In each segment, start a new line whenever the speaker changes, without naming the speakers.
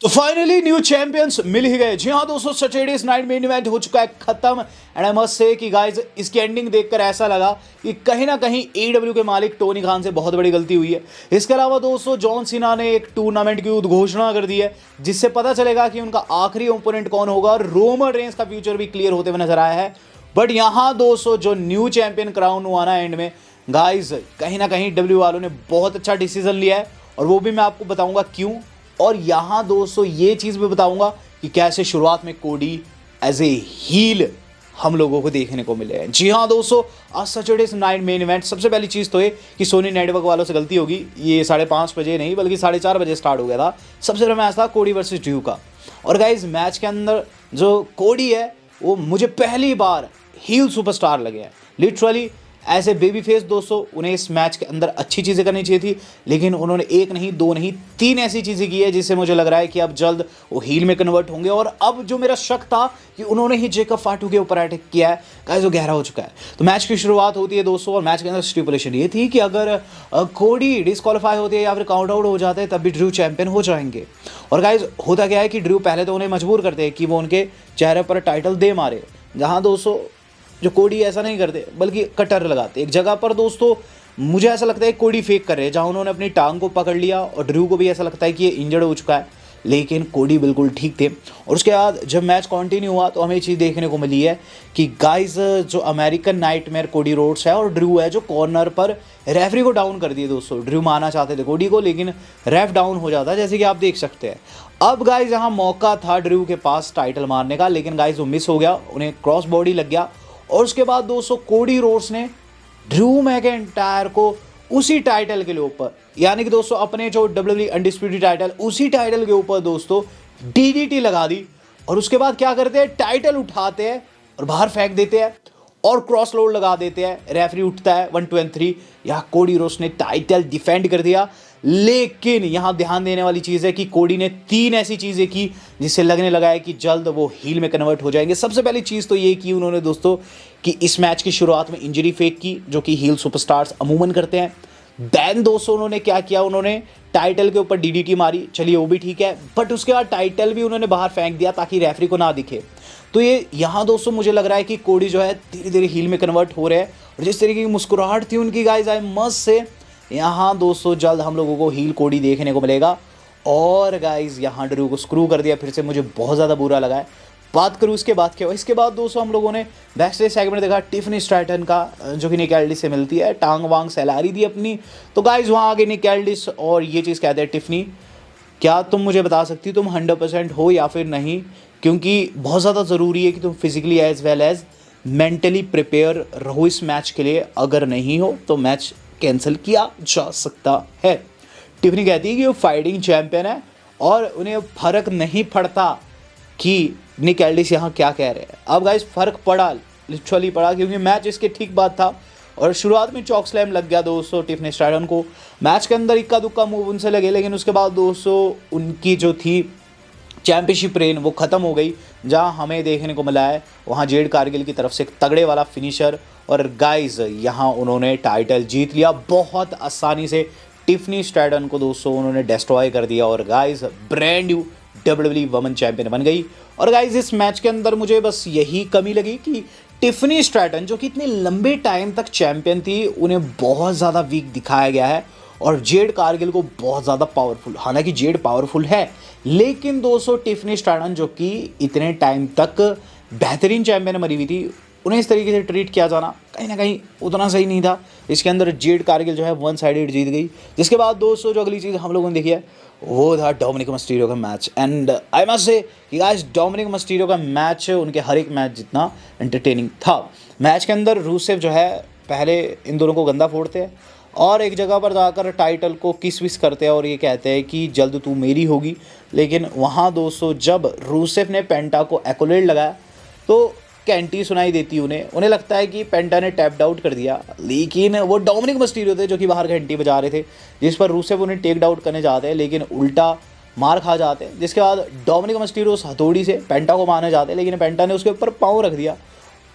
तो finally new champions मिल ही गए। जी हाँ दोस्तों, सैटरडेज नाइट मेन इवेंट हो चुका है खत्म। एंड आई मस्ट से कि गाइस इसकी एंडिंग देखकर ऐसा लगा कि कहीं ना कहीं एडब्ल्यू के मालिक टोनी खान से बहुत बड़ी गलती हुई है। इसके अलावा दोस्तों जॉन सीना ने एक टूर्नामेंट की घोषणा कर दी है, जिससे पता चलेगा कि उनका आखिरी ओपोनेंट कौन होगा और रोमन रेंस का फ्यूचर भी क्लियर होते हुए नजर आया है। बट यहाँ दोस्तों जो न्यू चैंपियन क्राउन हुआ ना एंड में, गाइस कहीं ना कहीं डब्ल्यू वालों ने बहुत अच्छा डिसीजन लिया है और वो भी मैं आपको बताऊंगा क्यों। और यहाँ दोस्तों ये चीज़ भी बताऊंगा कि कैसे शुरुआत में कोडी एज ए हील हम लोगों को देखने को मिले हैं। जी हाँ दोस्तों, आज सैटरडे नाइट मेन इवेंट। सबसे पहली चीज़ तो ये कि सोनी नेटवर्क वालों से गलती होगी, ये 5:30 बजे नहीं बल्कि 4:30 बजे स्टार्ट हो गया था। सबसे पहला मैच था कोडी वर्सेस ड्रू का। और गाइज मैच के अंदर जो कोडी है वो मुझे पहली बार हील सुपरस्टार लगे हैं। लिटरली ऐसे बेबी फेस दोस्तों, उन्हें इस मैच के अंदर अच्छी चीज़ें करनी चाहिए थी, लेकिन उन्होंने एक नहीं दो नहीं तीन ऐसी चीज़ें की है जिससे मुझे लग रहा है कि अब जल्द वो हील में कन्वर्ट होंगे। और अब जो मेरा शक था कि उन्होंने ही जेकब फाटू के ऊपर अटैक किया है, गाइस वो गहरा हो चुका है। तो मैच की शुरुआत होती है दोस्तों और मैच के अंदर स्टिपुलेशन ये थी कि अगर कोडी डिस्क्वालीफाई होती है या फिर काउंट आउट हो जाते हैं तब भी ड्रू चैंपियन हो जाएंगे। और गाइस होता क्या है कि ड्रू पहले तो उन्हें मजबूर करते हैं कि वो उनके चेहरे पर टाइटल दे मारे, जहाँ दोस्तों जो कोडी ऐसा नहीं करते बल्कि कटर लगाते। एक जगह पर दोस्तों मुझे ऐसा लगता है कोडी फेक कर रहे हैं, जहाँ उन्होंने अपनी टांग को पकड़ लिया और ड्रू को भी ऐसा लगता है कि ये इंजर्ड हो चुका है, लेकिन कोडी बिल्कुल ठीक थे। और उसके बाद जब मैच कंटिन्यू हुआ तो हमें ये चीज़ देखने को मिली है कि गाइस जो अमेरिकन नाइटमेयर कोडी रोड्स है और ड्रू है जो कॉर्नर पर रेफरी को डाउन कर दिए दोस्तों। ड्रू मारना चाहते थे कोडी को, लेकिन रेफ डाउन हो जाता है जैसे कि आप देख सकते हैं। अब गाइस यहाँ मौका था ड्रू के पास टाइटल मारने का, लेकिन गाइस वो मिस हो गया, उन्हें क्रॉस बॉडी लग गया। और उसके बाद दोस्तों कोडी रोड्स ने ड्रू मैकिंटायर को उसी टाइटल के ऊपर, यानी कि दोस्तों अपने जो WWE अनडिस्प्यूटेड टाइटल, उसी टाइटल के ऊपर दोस्तों DDT लगा दी। और उसके बाद क्या करते हैं, टाइटल उठाते हैं और बाहर फेंक देते हैं और क्रॉस लोड लगा देते हैं। रेफरी उठता है 1 2 and 3। यहाँ कोडी रोड्स ने टाइटल डिफेंड कर दिया, लेकिन यहाँ ध्यान देने वाली चीज़ है कि कोडी ने 3 ऐसी चीज़ें की जिससे लगने लगा है कि जल्द वो हील में कन्वर्ट हो जाएंगे। सबसे पहली चीज़ तो ये की उन्होंने दोस्तों कि इस मैच की शुरुआत में इंजरी फेक की, जो कि हील सुपरस्टार्स अमूमन करते हैं। देन दोस्तों उन्होंने क्या किया, उन्होंने टाइटल के ऊपर DDT मारी, चलिए वो भी ठीक है, बट उसके बाद टाइटल भी उन्होंने बाहर फेंक दिया ताकि रेफरी को ना दिखे। तो ये यहाँ दोस्तों मुझे लग रहा है कि कोडी जो है धीरे धीरे हील में कन्वर्ट हो रहे हैं। और जिस तरीके की मुस्कुराहट थी उनकी गाइस, आई मस्ट से यहाँ दोस्तों जल्द हम लोगों को हील कोडी देखने को मिलेगा। और गाइस यहाँ ड्रू को स्क्रू कर दिया फिर से, मुझे बहुत ज़्यादा बुरा लगा है। बात करूँ इसके बाद क्या हुआ, इसके बाद दोस्तों हम लोगों ने बैकस्टेज सेगमेंट देखा टिफनी स्ट्रैटन का, जो कि निक एल्डिस से मिलती है, टांग वांग सैलारी दी अपनी। तो गाइस वहाँ आगे निक एल्डिस और ये चीज़ कहते हैं टिफनी, क्या तुम मुझे बता सकती हो तुम 100% हो या फिर नहीं, क्योंकि बहुत ज़्यादा ज़रूरी है कि तुम physically as well as mentally prepare रहो इस मैच के लिए। अगर नहीं हो तो मैच कैंसिल किया जा सकता है। टिफनी कहती है कि वो फाइटिंग चैंपियन है और उन्हें फ़र्क नहीं पड़ता कि निक एल्डिस यहाँ क्या कह रहे हैं। अब गाइस फ़र्क पड़ा, लिटरली पड़ा, क्योंकि मैच इसके ठीक बाद था और शुरुआत में चॉक स्लैम लग गया दोस्तों टिफनी स्ट्रैटन को। मैच के अंदर इक्का दुक्का मूव उनसे लगे, लेकिन उसके बाद दोस्तों उनकी जो थी चैंपियनशिप रेन वो ख़त्म हो गई। जहाँ हमें देखने को मिला है वहाँ जेड कारगिल की तरफ से एक तगड़े वाला फिनिशर, और गाइस यहाँ उन्होंने टाइटल जीत लिया बहुत आसानी से। टिफनी स्ट्रैटन को दोस्तों उन्होंने डिस्ट्रॉय कर दिया और guys brand new WWE women champion बन गई। और गाइस इस मैच के अंदर मुझे बस यही कमी लगी कि टिफनी स्ट्रैटन जो कि इतने लंबे टाइम तक चैंपियन थी, उन्हें बहुत ज़्यादा वीक दिखाया गया है और जेड कारगिल को बहुत ज़्यादा पावरफुल। हालांकि जेड पावरफुल है, लेकिन दोस्तों टिफनी स्ट्रैटन जो कि इतने टाइम तक बेहतरीन चैंपियन बनी हुई थी, उन्हें इस तरीके से ट्रीट किया जाना कहीं ना कहीं उतना सही नहीं था। इसके अंदर जेड कारगिल जो है 1 साइडेड जीत गई। जिसके बाद दोस्तों जो अगली चीज़ हम लोगों ने देखी है वो था डोमिनिक मस्टीरियो का match. And I must say कि गाइस डोमिनिक मस्टीरियो का मैच उनके हर एक मैच जितना एंटरटेनिंग था। मैच के अंदर रूसेफ जो है पहले इन दोनों को गंदा फोड़ते हैं और एक जगह पर जाकर टाइटल को किस विस करते हैं और ये कहते हैं कि जल्द तू मेरी होगी। लेकिन वहाँ दोस्तों जब रूसेफ ने पेंटा को एक्कोलेड लगाया तो कैंटी सुनाई देती उन्हें लगता है कि पेंटा ने टैप्ड आउट कर दिया, लेकिन वो डोमिनिक मस्टीरियो थे जो कि बाहर घंटी बजा रहे थे, जिस पर रूसेफ उन्हें टेक आउट करने जाते हैं लेकिन उल्टा मार खा जाते हैं। जिसके बाद डोमिनिक मस्टीरियो उस हथौड़ी से पेंटा को मारने जाते हैं, लेकिन पेंटा ने उसके ऊपर पाँव रख दिया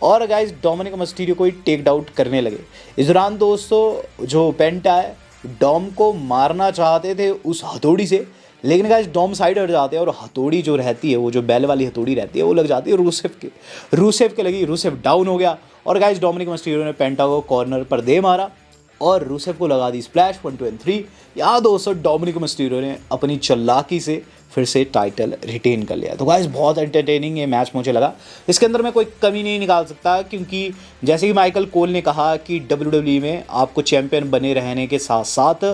और गाइस डोमिनिक मस्टीरियो को ही टेक आउट करने लगे। इस दौरान दोस्तों जो पेंटा है डॉम को मारना चाहते थे उस हथौड़ी से, लेकिन गाइस डॉम साइड हट जाते हैं और हथौड़ी जो रहती है, वो जो बैल वाली हथौड़ी रहती है, वो लग जाती है रूसेफ के लगी, रूसेफ डाउन हो गया और गाइस डोमिनिक मिस्टीरियो ने पेंटा को कॉर्नर पर दे मारा और रूसेफ को लगा दी स्प्लैश 1 2 and 3। यहाँ दोस्तों डोमिनिक मिस्टीरियो ने अपनी चालाकी से फिर से टाइटल रिटेन कर लिया। तो गाइस बहुत एंटरटेनिंग ये मैच मुझे लगा, इसके अंदर मैं कोई कमी नहीं निकाल सकता, क्योंकि जैसे कि माइकल कोल ने कहा कि WWE में आपको चैंपियन बने रहने के साथ साथ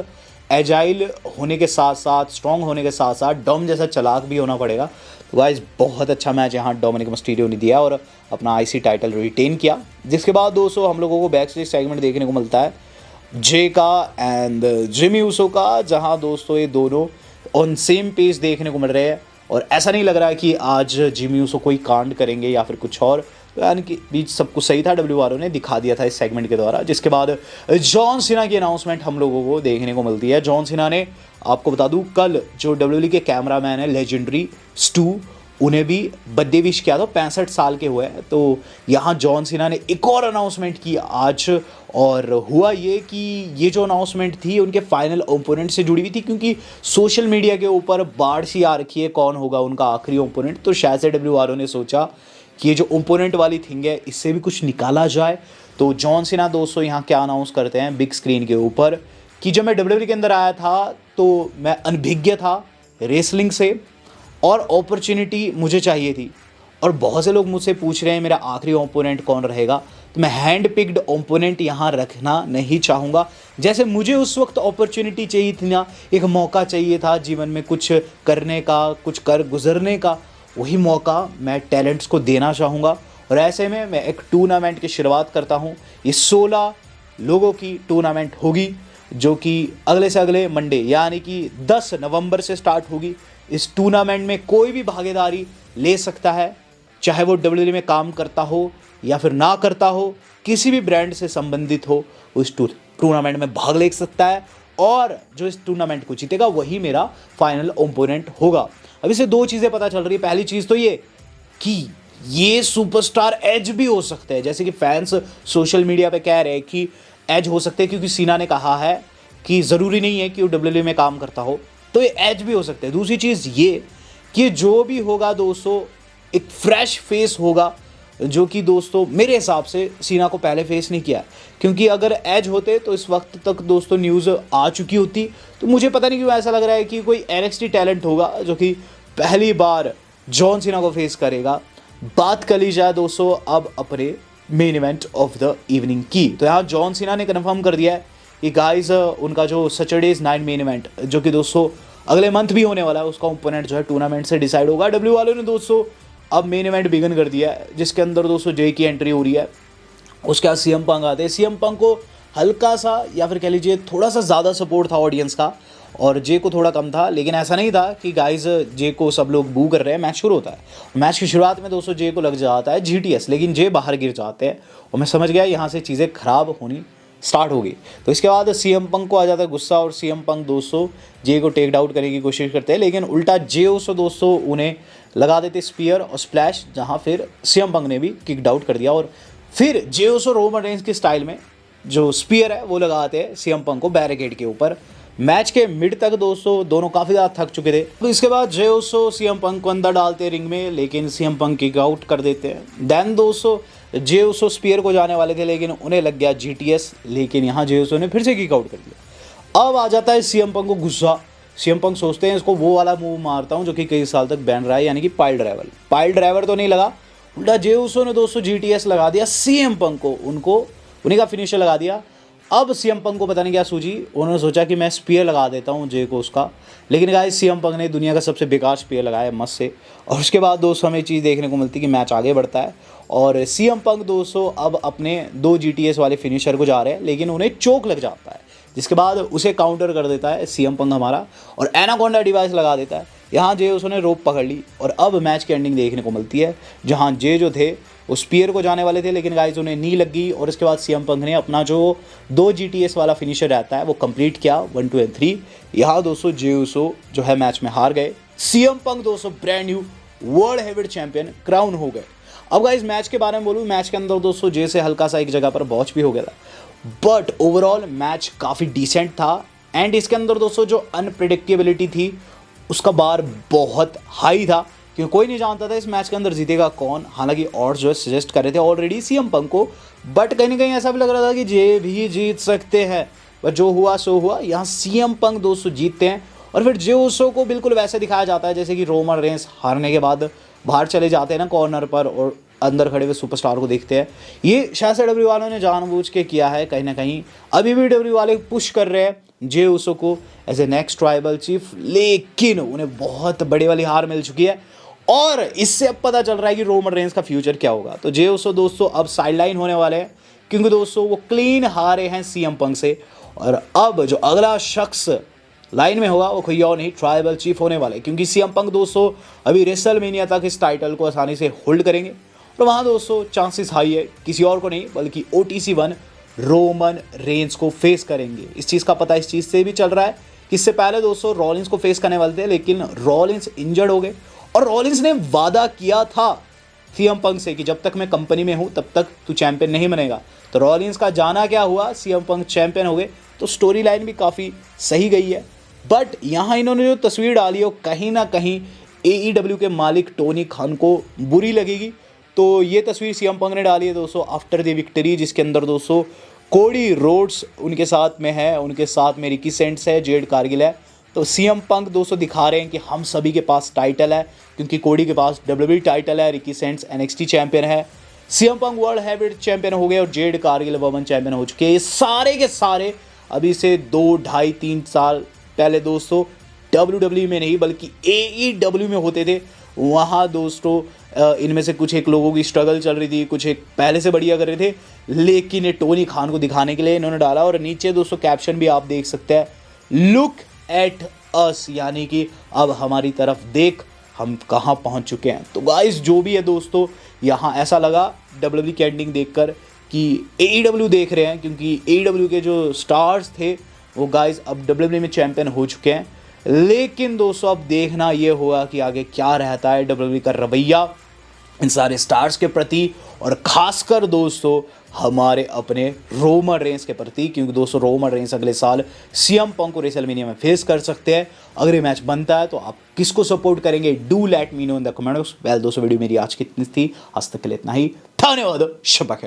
एजाइल होने के साथ साथ स्ट्रॉन्ग होने के साथ साथ डॉम जैसा चालाक भी होना पड़ेगा। तो गाइस बहुत अच्छा मैच यहाँ डोमिनिक मिस्टीरियो ने दिया और अपना IC टाइटल रिटेन किया। जिसके बाद दोस्तों हम लोगों को बैक स्टेज सेगमेंट देखने को मिलता है जे का एंड जिमी ऊसो का, जहां दोस्तों ये दोनों ऑन सेम पेज देखने को मिल रहे हैं और ऐसा नहीं लग रहा है कि आज जिमी ऊसो कोई कांड करेंगे या फिर कुछ और, यानी कि बीच सब कुछ सही था, WRO ने दिखा दिया था इस सेगमेंट के द्वारा। जिसके बाद जॉन सीना की अनाउंसमेंट हम लोगों को देखने को मिलती है। जॉन सीना ने, आपको बता दूं, कल जो WWE के कैमरामैन है लेजेंडरी स्टू, उन्हें भी बर्थडे विश किया था, 65 साल के हुए हैं। तो यहाँ जॉन सीना ने एक और अनाउंसमेंट की आज, और हुआ ये कि ये जो अनाउंसमेंट थी उनके फाइनल ओपोनेंट से जुड़ी हुई थी, क्योंकि सोशल मीडिया के ऊपर बाढ़ सी आ रखी है कौन होगा उनका आखिरी ओपोनेंट। तो शायद से WRO ने सोचा कि ये जो ओपोनेंट वाली थिंग है इससे भी कुछ निकाला जाए। तो जॉन सीना दोस्तों यहाँ क्या अनाउंस करते हैं बिग स्क्रीन के ऊपर कि जब मैं WWE के अंदर आया था तो मैं अनभिज्ञ था रेसलिंग से और अपॉर्चुनिटी मुझे चाहिए थी, और बहुत से लोग मुझसे पूछ रहे हैं मेरा आखिरी ओपोनेंट कौन रहेगा, तो मैं हैंड पिक्ड ओपोनेंट यहाँ रखना नहीं चाहूँगा। जैसे मुझे उस वक्त अपॉर्चुनिटी चाहिए थी ना, एक मौका चाहिए था जीवन में कुछ करने का, कुछ कर गुजरने का, वही मौका मैं टैलेंट्स को देना चाहूँगा। और ऐसे में मैं एक टूर्नामेंट की शुरुआत करता हूँ। ये 16 लोगों की टूर्नामेंट होगी, जो कि अगले से अगले मंडे यानी कि 10 नवंबर से स्टार्ट होगी। इस टूर्नामेंट में कोई भी भागीदारी ले सकता है, चाहे वो WWE में काम करता हो या फिर ना करता हो, किसी भी ब्रांड से संबंधित हो, उस टूर्नामेंट में भाग ले सकता है, और जो इस टूर्नामेंट को जीतेगा वही मेरा फाइनल ओपोनेंट होगा। अब इसे 2 चीज़ें पता चल रही है। पहली चीज़ तो ये कि ये सुपरस्टार एज भी हो सकते हैं, जैसे कि फैंस सोशल मीडिया पे कह रहे हैं कि एज हो सकते हैं, क्योंकि सीना ने कहा है कि ज़रूरी नहीं है कि वो WWE में काम करता हो, तो ये एज भी हो सकते हैं। दूसरी चीज़ ये कि जो भी होगा दोस्तों एक फ्रेश फेस होगा, जो कि दोस्तों मेरे हिसाब से सीना को पहले फेस नहीं किया, क्योंकि अगर एज होते तो इस वक्त तक दोस्तों न्यूज़ आ चुकी होती। तो मुझे पता नहीं क्यों ऐसा लग रहा है कि कोई NXT टैलेंट होगा जो कि पहली बार जॉन सीना को फेस करेगा। बात कर ली जाए दोस्तों अब अपने main event of the evening की, तो यहाँ जॉन सीना ने कन्फर्म कर दिया है कि गाइस उनका जो सैटरडेज नाइट मेन इवेंट, जो कि दोस्तों अगले मंथ भी होने वाला है, उसका ओपोनेंट जो है टूर्नामेंट से डिसाइड होगा। WRO ने दोस्तों अब मेन इवेंट बिगन कर दिया है, जिसके अंदर दोस्तों जे की एंट्री हो रही है। उसके बाद CM पंक आते हैं। CM पंक को हल्का सा या फिर कह लीजिए थोड़ा सा ज़्यादा सपोर्ट था ऑडियंस का, और जे को थोड़ा कम था। लेकिन ऐसा नहीं था कि गाइस जे को सब लोग बू कर रहे हैं। मैच शुरू होता है, मैच की शुरुआत में दोस्तों जे को लग जाता है GTS, लेकिन जे बाहर गिर जाते हैं, और मैं समझ गया यहाँ से चीज़ें ख़राब होनी स्टार्ट हो गई। तो इसके बाद CM पंक को आ जाता है गुस्सा, और CM पंक दोस्तों जे को टेक आउट करने की कोशिश करते हैं, लेकिन उल्टा जे उसो दोस्तों उन्हें लगा देते स्पीयर और स्प्लैश, जहां फिर CM पंक ने भी किक आउट कर दिया, और फिर जे उसो रोमन रेंज के स्टाइल में जो स्पीयर है वो लगाते हैं CM पंक को बैरिकेड के ऊपर। मैच के मिड तक दोस्तों दोनों काफ़ी ज़्यादा थक चुके थे। तो इसके बाद जे उसो CM पंक को अंदर डालते हैं रिंग में, लेकिन CM पंक किक आउट कर देते हैं। देन दोस्तों जे उसो स्पीयर को जाने वाले थे, लेकिन उन्हें लग गया GTS, लेकिन यहाँ जे उसो ने फिर से किक आउट कर दिया। अब आ जाता है CM पंक को गुस्सा। CM पंक सोचते हैं इसको वो वाला मूव मारता हूँ जो कि कई साल तक बैन रहा है, यानी कि पाइल ड्राइवर। पाइल ड्राइवर तो नहीं लगा, उल्टा जे उसो ने दोस्तों GTS लगा दिया CM पंक को, उन्हीं का फिनिशर लगा दिया। अब CM पंक को पता नहीं क्या सूझी, उन्होंने सोचा कि मैं स्पीयर लगा देता हूँ जे को उसका, लेकिन गाइस CM पंक ने दुनिया का सबसे बेकार स्पीयर लगाया मस्त से। और उसके बाद दोस्तों हमें चीज़ देखने को मिलती है कि मैच आगे बढ़ता है, और CM पंक दोस्तों अब अपने 2 GTS वाले फिनिशर को जा रहे हैं, लेकिन उन्हें चोक लग जाता है, जिसके बाद उसे काउंटर कर देता है CM पंक हमारा, और एनाकोंडा डिवाइस लगा देता है। यहाँ जे उसने रोप पकड़ ली, और अब मैच की एंडिंग देखने को मिलती है, जहाँ जे जो थे वो स्पीयर को जाने वाले थे, लेकिन गाइस उन्हें नी लग गई, और इसके बाद CM पंक ने अपना जो 2 GTS वाला फिनिशर रहता है वो कंप्लीट किया 1 2 and 3। यहाँ दोस्तों जे उसो जो है मैच में हार गए। CM पंक दोस्तों brand new world heavyweight champion crown हो गए। अब गाइस मैच के बारे में बोलूँ, मैच के अंदर दोस्तों जे से हल्का सा एक जगह पर बॉच भी हो गया था, बट ओवरऑल मैच काफ़ी डिसेंट था। एंड इसके अंदर दोस्तों जो अनप्रिडिक्टेबिलिटी थी उसका बार बहुत हाई था, क्योंकि कोई नहीं जानता था इस मैच के अंदर जीतेगा कौन। हालांकि ऑड्स जो है सजेस्ट कर रहे थे ऑलरेडी सीएम पंक को, बट कहीं ना कहीं ऐसा भी लग रहा था कि जे भी जीत सकते हैं। पर जो हुआ सो हुआ, यहाँ सीएम पंक दोस्तों जीतते हैं और फिर जे उसो को बिल्कुल वैसे दिखाया जाता है जैसे कि रोमन रेंस हारने के बाद बाहर चले जाते हैं ना कॉर्नर पर और अंदर खड़े हुए सुपरस्टार को देखते हैं। ये शायद से डब्ल्यू वालों ने जानबूझ के किया है कहीं ना कहीं। अभी भी डब्ल्यू वाले पुश कर रहे हैं जे उसो को as a next tribal chief, लेकिन उन्हें बहुत बड़ी वाली हार मिल चुकी है और इससे अब पता चल रहा है कि रोमन रेंस का फ्यूचर क्या होगा। तो जे उसो दोस्तों अब साइडलाइन होने वाले हैं, क्योंकि दोस्तों वो क्लीन हारे हैं सीएम पंक से। और अब जो अगला शख्स लाइन में होगा वो कोई और नहीं, ट्राइबल चीफ होने वाले, क्योंकि सीएम पंक दोस्तों अभी रेसलमेनिया तक इस टाइटल को आसानी से होल्ड करेंगे और वहाँ दोस्तों चांसेस हाई है किसी और को नहीं बल्कि OTC1 रोमन रेंस को फेस करेंगे। इस चीज़ का पता इस चीज़ से भी चल रहा है कि इससे पहले दोस्तों रॉलिंस को फेस करने वाले थे, लेकिन रॉलिंस इंजर्ड हो गए और रॉलिंस ने वादा किया था सीएम पंक से कि जब तक मैं कंपनी में हूँ तब तक तू चैंपियन नहीं बनेगा। तो रॉलिंस का जाना क्या हुआ, सीएम पंक चैंपियन हो गए। तो स्टोरी लाइन भी काफ़ी सही गई है, बट यहाँ इन्होंने जो तस्वीर डाली है कहीं ना कहीं AEW के मालिक टोनी खान को बुरी लगेगी। तो ये तस्वीर सीएम पंक ने डाली है दोस्तों आफ्टर द विक्ट्री, जिसके अंदर दोस्तों कोडी रोड्स उनके साथ में है, उनके साथ में रिकी सेंट्स है, जेड कारगिल है। तो सीएम पंक दोस्तों दिखा रहे हैं कि हम सभी के पास टाइटल है, क्योंकि कोडी के पास WWE टाइटल है, रिकी सेंट्स NXT चैंपियन है, CM Punk world heavyweight champion हो गए और जेड कारगिल वुमेन चैंपियन हो चुके हैं। ये सारे के सारे अभी से 2, 2.5, 3 साल पहले दोस्तों WWE में नहीं बल्कि AEW में होते थे। वहाँ दोस्तों इनमें से कुछ एक लोगों की स्ट्रगल चल रही थी, कुछ एक पहले से बढ़िया कर रहे थे, लेकिन ये टोनी खान को दिखाने के लिए इन्होंने डाला। और नीचे दोस्तों कैप्शन भी आप देख सकते हैं, लुक एट अस, यानी कि अब हमारी तरफ देख, हम कहाँ पहुँच चुके हैं। तो गाइस जो भी है दोस्तों, यहाँ ऐसा लगा WWE की एंडिंग देखकर कि AEW देख रहे हैं, क्योंकि AEW के जो स्टार्स थे वो गाइस अब WWE में चैंपियन हो चुके हैं। लेकिन दोस्तों अब देखना ये होगा कि आगे क्या रहता है WWE का रवैया इन सारे स्टार्स के प्रति, और खासकर दोस्तों हमारे अपने रोमन रेंस के प्रति, क्योंकि दोस्तों रोमन रेंस अगले साल सीएम पंक को रेसलमेनिया में फेस कर सकते हैं। अगर ये मैच बनता है तो आप किसको सपोर्ट करेंगे, do let me know in the comments. Well दोस्तों वीडियो मेरी आज की इतनी थी, आज तक के लिए इतना ही, धन्यवाद, शब्बा खैर।